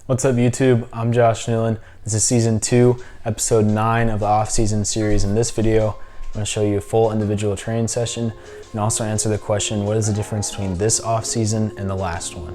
What's up, YouTube? I'm Josh Newland. This is season 2, episode 9 of the off-season series. In this video, I'm going to show you a full individual training session and also answer the question, what is the difference between this off-season and the last one?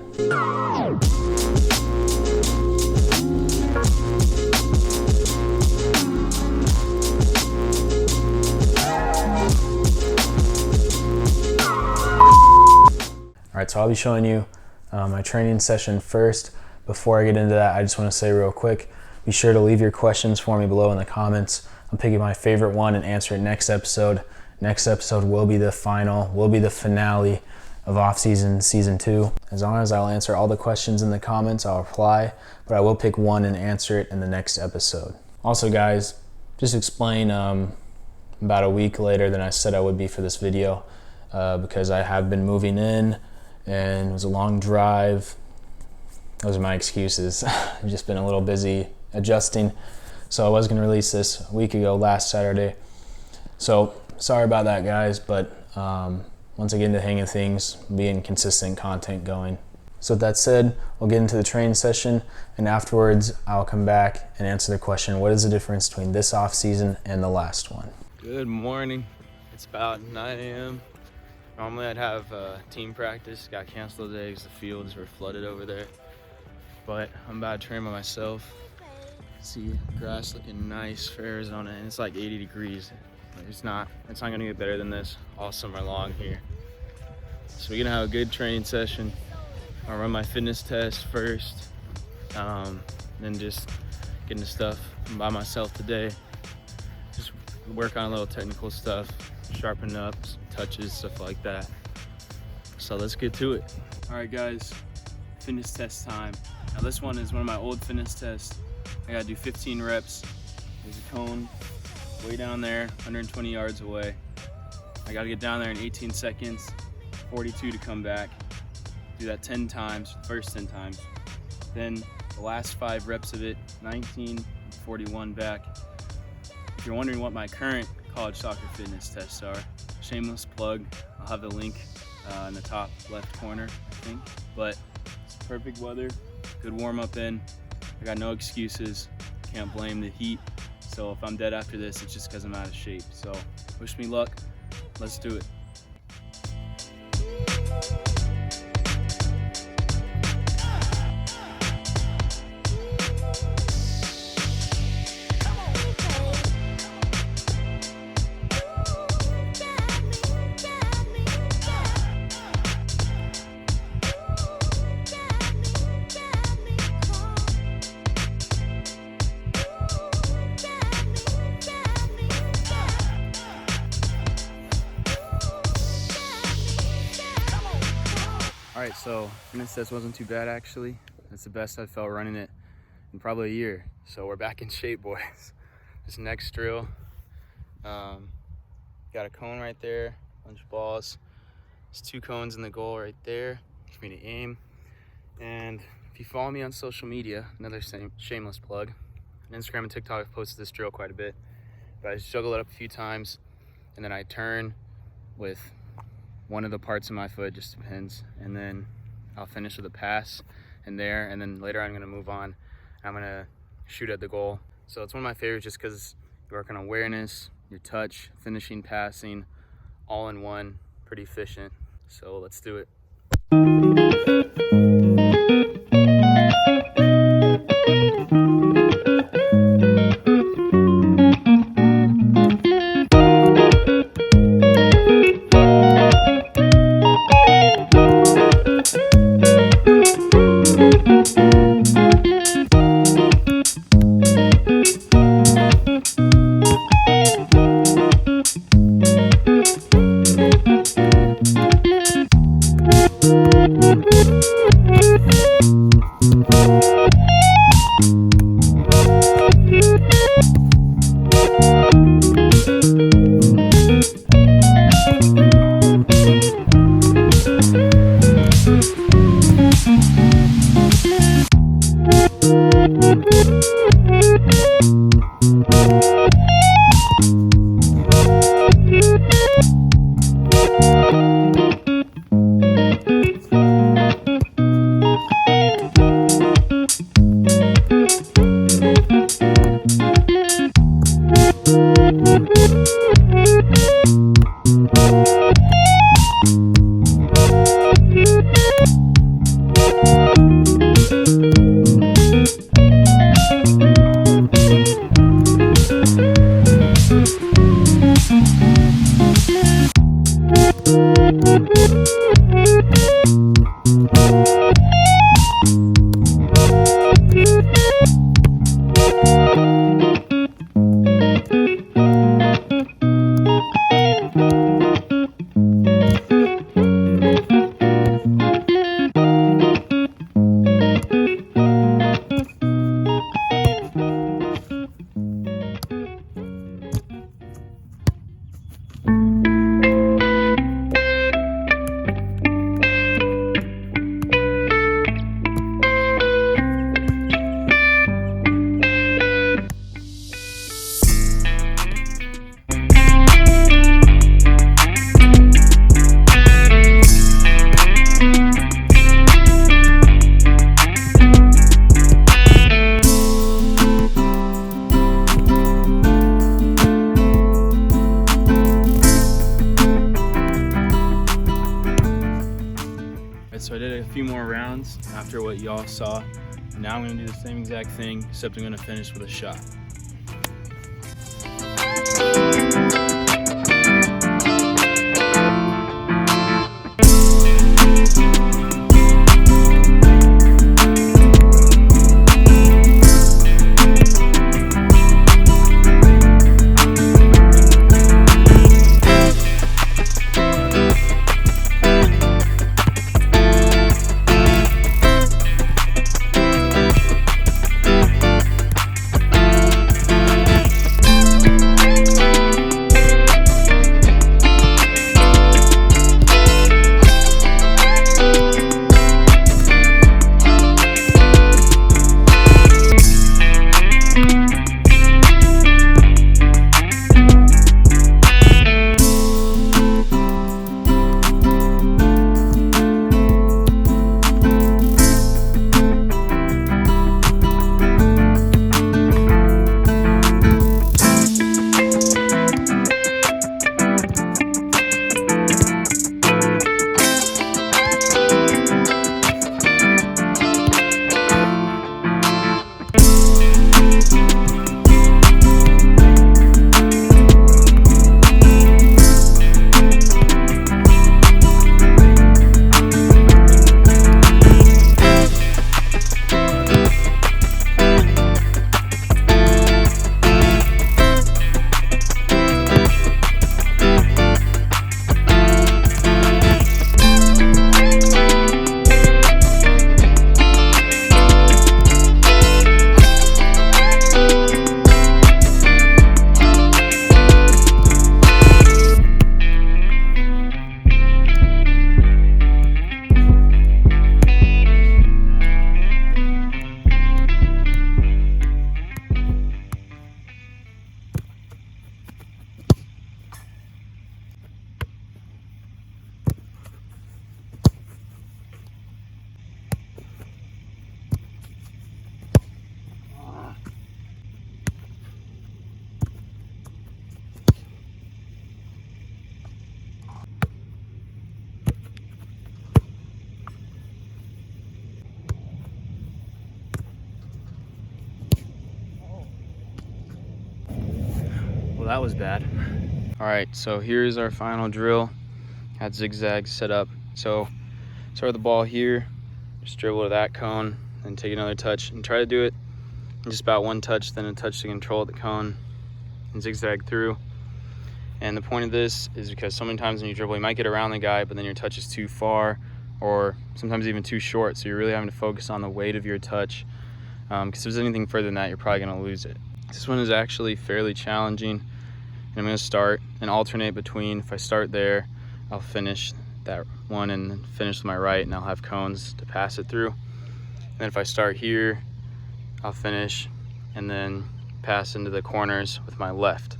All right, so I'll be showing you my training session first. Before I get into that, I just want to say real quick, be sure to leave your questions for me below in the comments. I'm picking my favorite one and answer it next episode. Next episode will be the finale of off-season season 2. As long as I'll answer all the questions in the comments, I'll reply, but I will pick one and answer it in the next episode. Also, guys, just explain about a week later than I said I would be for this video because I have been moving in and it was a long drive. Those are my excuses. I've just been a little busy adjusting. So I was gonna release this a week ago, last Saturday. So sorry about that, guys, but once I get into the hang of things, being consistent content going. So with that said, we'll get into the training session, and afterwards I'll come back and answer the question, what is the difference between this off season and the last one? Good morning. It's about 9 a.m. Normally I'd have team practice, got canceled today because the fields were flooded over there. But I'm about to train by myself. See grass looking nice for Arizona, and it's like 80 degrees. It's not gonna get better than this all summer long here. So we're gonna have a good training session. I'll run my fitness test first, then just get into stuff by myself today. Just work on a little technical stuff, sharpen up, touches, stuff like that. So let's get to it. All right, guys, fitness test time. Now this one is one of my old fitness tests. I gotta do 15 reps. There's a cone way down there, 120 yards away. I gotta get down there in 18 seconds, 42 to come back. Do that 10 times, first 10 times. Then the last 5 reps of it, 19, 41 back. If you're wondering what my current college soccer fitness tests are, shameless plug, I'll have the link in the top left corner, I think. But it's perfect weather. Good warm up in. I got no excuses. Can't blame the heat. So if I'm dead after this, it's just because I'm out of shape. So wish me luck. Let's do it. All right, so fitness test wasn't too bad actually. That's the best I've felt running it in probably a year. So we're back in shape, boys. This next drill, got a cone right there, bunch of balls. There's 2 cones in the goal right there for me to aim. And if you follow me on social media, another shameless plug, on Instagram and TikTok, I've posted this drill quite a bit. But I just juggle it up a few times, and then I turn with one of the parts of my foot, just depends, and then I'll finish with a pass in there, and then later I'm gonna move on. I'm gonna shoot at the goal. So it's one of my favorites just because you work on awareness, your touch, finishing, passing, all in one, pretty efficient. So let's do it. what y'all saw. And now I'm gonna do the same exact thing, except I'm gonna finish with a shot. Well, that was bad. All right, so here's our final drill. Had zigzags set up. So start with the ball here, just dribble to that cone, then take another touch and try to do it just about one touch, then a touch to control the cone and zigzag through. And the point of this is because so many times when you dribble, you might get around the guy, but then your touch is too far or sometimes even too short. So you're really having to focus on the weight of your touch. Because if there's anything further than that, you're probably gonna lose it. This one is actually fairly challenging. And I'm gonna start and alternate between, if I start there, I'll finish that one and then finish with my right, and I'll have cones to pass it through. And then if I start here, I'll finish and then pass into the corners with my left.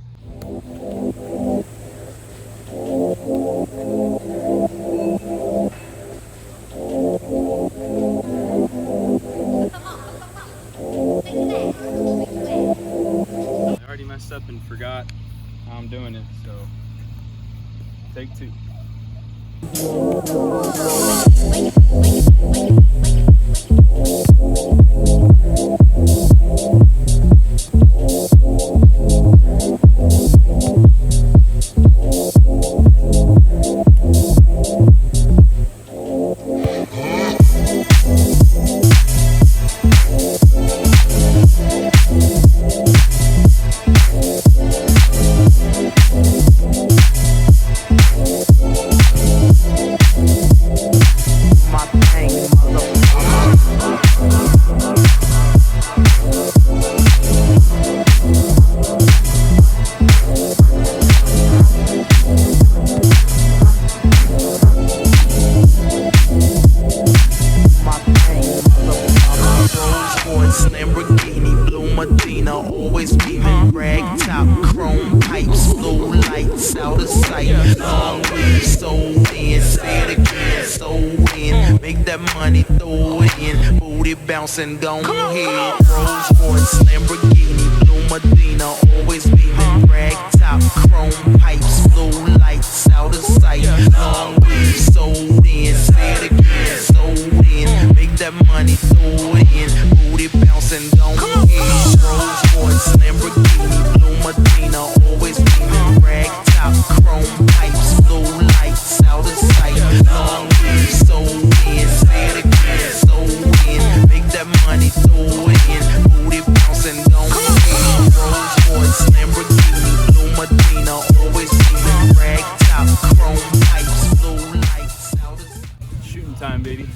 I already messed up and forgot how I'm doing it, so take two. always beaming, rag top, chrome pipes, low lights, out of sight. Long way, so in, say it again, so in. Make that money, throw it in, booty bouncing, gone ahead. Rolls Royce, Lamborghini, Blue Medina, always beaming, rag top, chrome pipes, low lights, out of sight. Long way, so in, say it again, so in. Make that money, throw it in. Booty bouncing, don't get Rolls Royce, Lamborghini, Blue Medina, always beaming. Rag top, chrome pipes, blue lights, out of sight. Long weed, so in, say it again, so in. Make that money, throw it in. Booty bouncing, don't get Rolls Royce, Lamborghini, Blue Medina, always beaming. Rag top, chrome pipes, blue lights, out of sight. Shooting time, baby.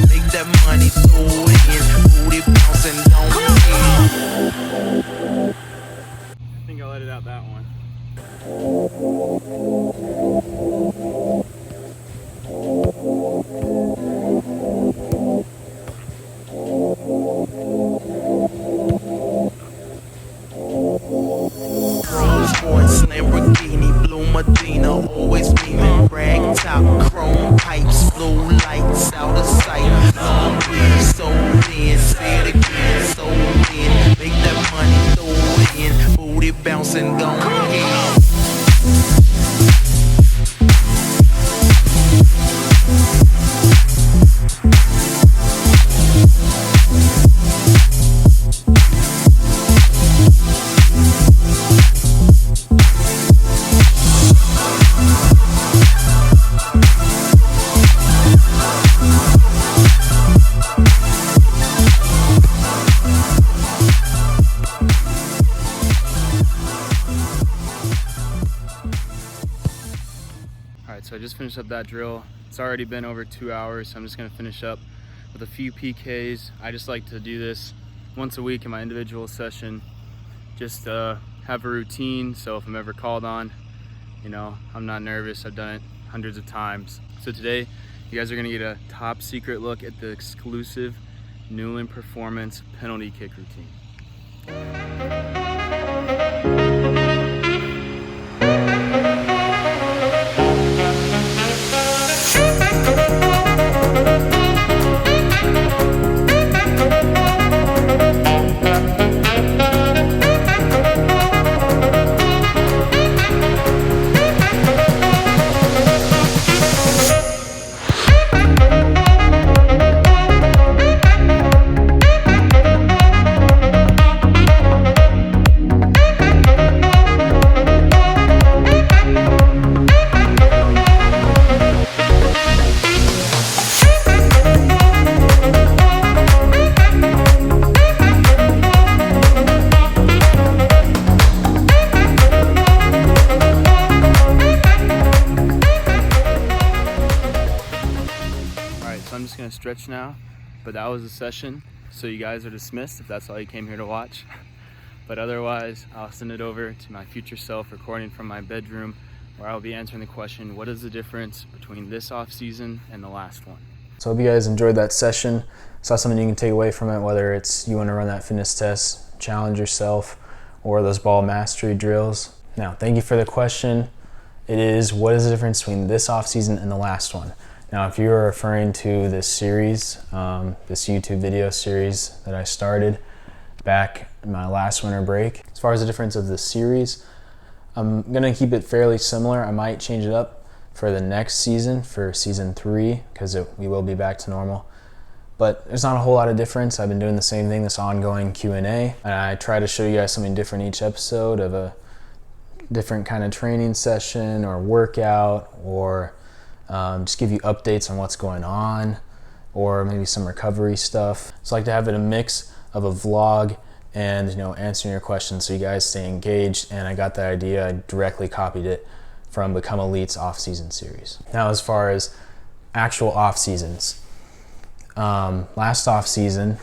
Make that money, throw it in. Booty bouncing, don't I think I let it out that one. Rolls Royce, Lamborghini, Blue Medina, always beaming. Rag top, chrome pipes, blue lights, out of sight. Long weed, so in, say it again, so in. Make that money, throw it in. Booty bouncing, don't get. Alright, so I just finished up that drill. It's already been over 2 hours, so I'm just gonna finish up with a few PKs. I just like to do this once a week in my individual session. Just have a routine, so if I'm ever called on, you know, I'm not nervous. I've done it hundreds of times. So today, you guys are gonna get a top secret look at the exclusive Newland Performance penalty kick routine. I'm just gonna stretch now, but that was a session, so you guys are dismissed if that's all you came here to watch. But otherwise, I'll send it over to my future self recording from my bedroom, where I'll be answering the question, what is the difference between this off season and the last one? So I hope you guys enjoyed that session. Saw something you can take away from it, whether it's you want to run that fitness test, challenge yourself, or those ball mastery drills. Now, thank you for the question. It is, what is the difference between this off season and the last one? Now, if you're referring to this series, this YouTube video series that I started back in my last winter break, as far as the difference of the series, I'm gonna keep it fairly similar. I might change it up for the next season, for season 3, because we will be back to normal. But there's not a whole lot of difference. I've been doing the same thing, this ongoing Q&A, and I try to show you guys something different each episode, of a different kind of training session or workout, or just give you updates on what's going on, or maybe some recovery stuff. So I like to have it a mix of a vlog and, you know, answering your questions so you guys stay engaged. And I got that idea, I directly copied it from Become Elite's off-season series. Now, as far as actual off-seasons, last off-season,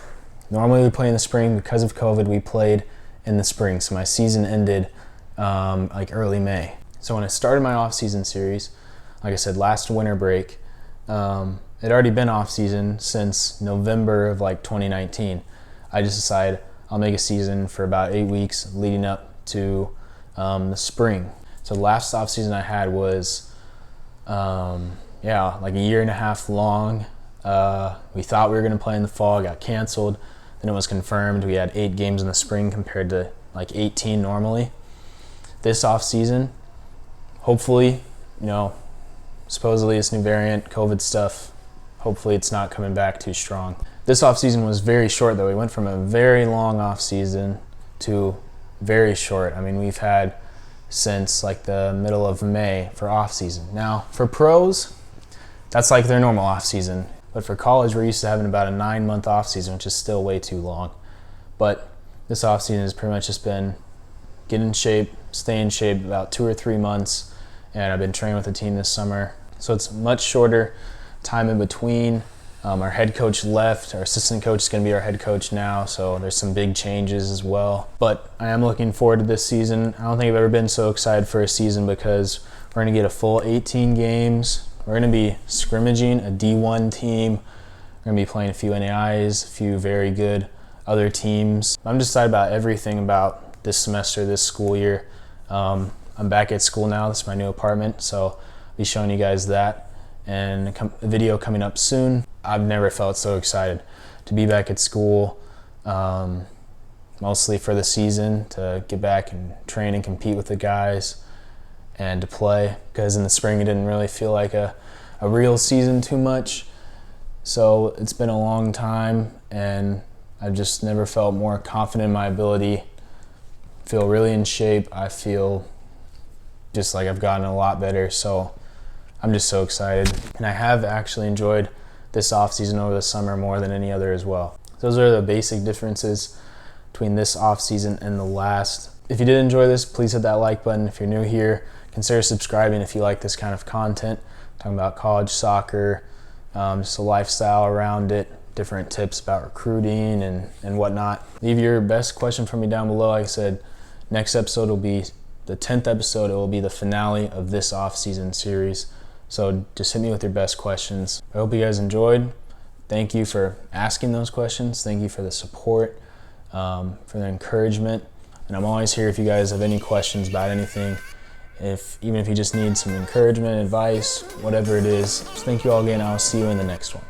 normally we play in the spring. Because of COVID, we played in the spring. So my season ended like early May. So when I started my off-season series, like I said, last winter break, it had already been off season since November of like 2019. I just decided I'll make a season for about 8 weeks leading up to the spring. So the last off season I had was, like a year and a half long. We thought we were gonna play in the fall, got canceled. Then it was confirmed we had 8 games in the spring compared to like 18 normally. This off season, hopefully, you know, supposedly this new variant, COVID stuff, hopefully it's not coming back too strong. This offseason was very short though. We went from a very long offseason to very short. I mean, we've had since like the middle of May for offseason. Now, for pros, that's like their normal offseason. But for college, we're used to having about a 9-month offseason, which is still way too long. But this offseason has pretty much just been get in shape, stay in shape about 2 or 3 months, and I've been training with the team this summer. So it's much shorter time in between. Our head coach left, our assistant coach is going to be our head coach now, so there's some big changes as well. But I am looking forward to this season. I don't think I've ever been so excited for a season because we're going to get a full 18 games. We're going to be scrimmaging a D1 team. We're going to be playing a few NAIs, a few very good other teams. I'm just excited about everything about this semester, this school year. I'm back at school now. This is my new apartment, so I'll be showing you guys that. And a video coming up soon. I've never felt so excited to be back at school, mostly for the season, to get back and train and compete with the guys and to play, because in the spring it didn't really feel like a real season too much. So it's been a long time and I've just never felt more confident in my ability, feel really in shape. I feel just like I've gotten a lot better, so I'm just so excited. And I have actually enjoyed this offseason over the summer more than any other as well. Those are the basic differences between this offseason and the last. If you did enjoy this, please hit that like button. If you're new here, consider subscribing if you like this kind of content. Talking about college soccer, just a lifestyle around it, different tips about recruiting and whatnot. Leave your best question for me down below. Like I said, next episode will be the 10th episode. It will be the finale of this off-season series. So just hit me with your best questions. I hope you guys enjoyed. Thank you for asking those questions. Thank you for the support, for the encouragement. And I'm always here if you guys have any questions about anything. Even if you just need some encouragement, advice, whatever it is. Just thank you all again. I'll see you in the next one.